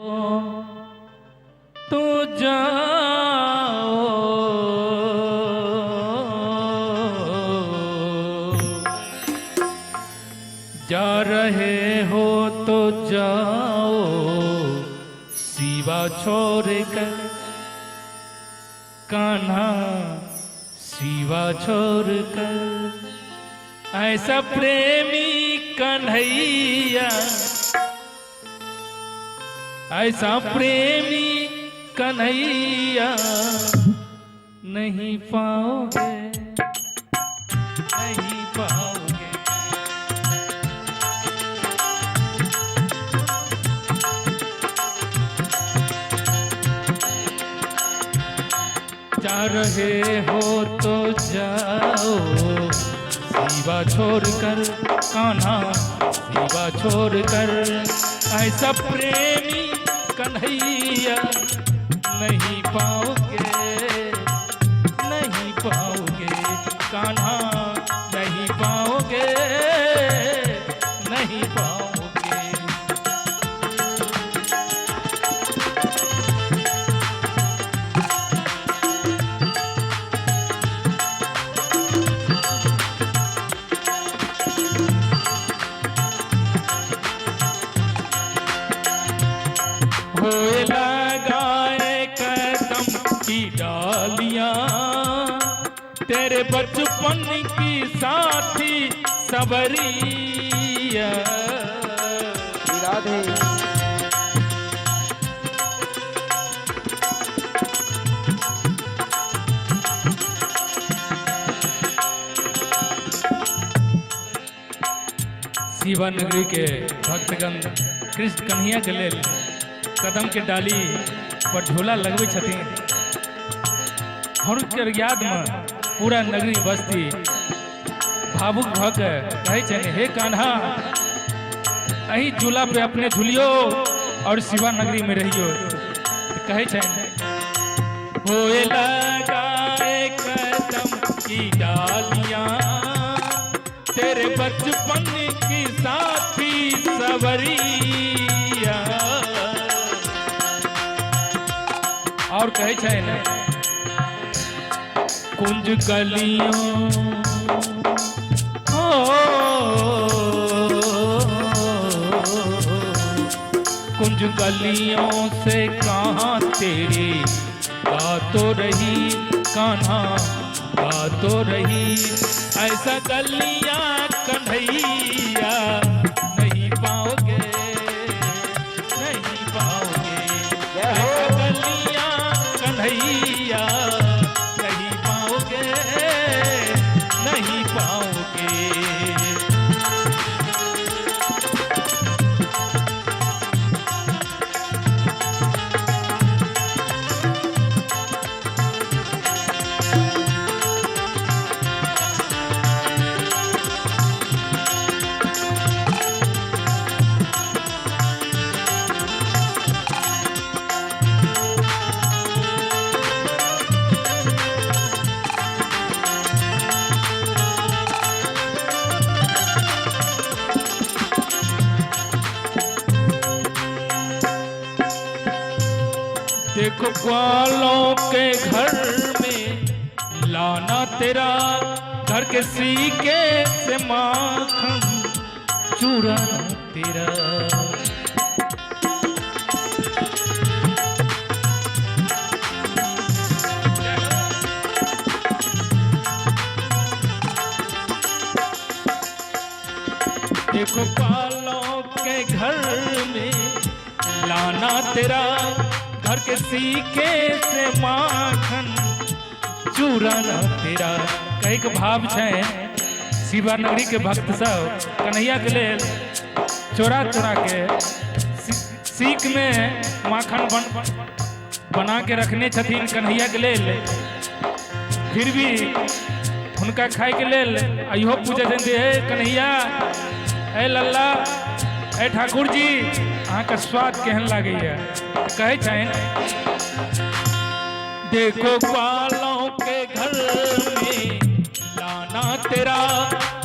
तो जाओ जा रहे हो तो जाओ सिवा छोड़ कर कान्हा सिवा छोड़ कर ऐसा प्रेमी कन्हैया ऐसा प्रेमी कन्हैया नहीं पाओगे नहीं पाओगे। जा रहे हो तो जाओ सिवा छोड़कर कान्हा सिवा छोड़कर ऐसा प्रेमी कन्हैया नहीं पाओगे नहीं पाओगे कान्हा नहीं पाओगे नहीं पाओगे। होए लगाए कदम की डालियां तेरे बचपन की साथी सबरिया राधे शिवा नगरी के भक्तगण कृष्ण कन्हैया के लेल कदम के डाली पर झूला लगबै छथिन। हुनकर याद में पूरा नगरी बस्ती भावुक भऽ के कहै छनि हे कान्हा अही झूला पे अपने झूलियो और शिवा नगरी में रहियो। कहै छनि होए लगाए कदम की डालियां तेरे बचपन की साथी सवरिया। और कहे छे कुंज गलियों कुंज गलियों से कहाँ तेरी बातों रही कान्हा बातों रही ऐसा गलियां कन्हैया नहीं पाओगे नहीं पाओगे ऐसा गलियां कन्हैया नहीं पाओगे नहीं पाओगे। देखो ग्वालों के घर में लाना तेरा घर के सीके से माखन चुराना तेरा। देखो ग्वालों के घर में लाना तेरा घर के सीके से माखन चुराना तेरा। कई के भाव छे शिवा नगरी के भक्त सब कन्हैया के लेल चोरा चोरा के सीक में माखन बना के रखने छथिन कन्हैया के लेल। फिर भी उनका खाए के लेल अयो पूछे छथिन हे कन्हैया ए लल्ला ए ठाकुर जी अहाँ का स्वाद केहन लागे कहे छन देखो ग्वालों के घर में लाना तेरा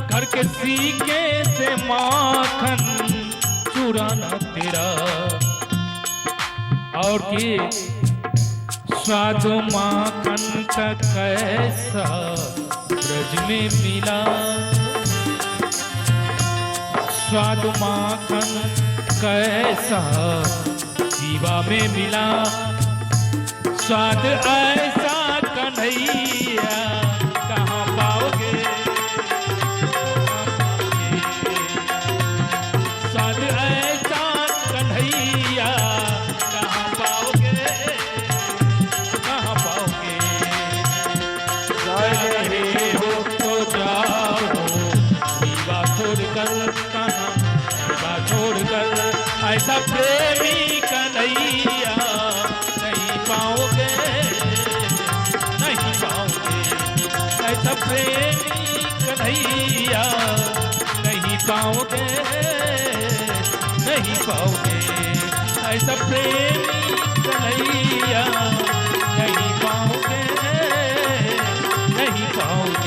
घर के सीके से माखन चुराना तेरा। और कि स्वाद माखन का कैसा ब्रज में मिला, स्वाद माखन कैसा जीवा में मिला, स्वाद ऐसा कन्हैया कहाँ पाओगे, स्वाद ऐसा कन्हैया कहाँ पाओगे, कहाँ पाओगे। जा रहे हो तो जाओ जीवा छोड़कर, कहाँ जीवा छोड़कर, ऐसा प्रेमी कन्हैया नहीं पाओगे, नहीं पाओगे। ऐसा प्रेमी कन्हैया नहीं पाओगे, नहीं पाओगे। ऐसा प्रेमी कन्हैया नहीं पाओगे, नहीं पाओगे।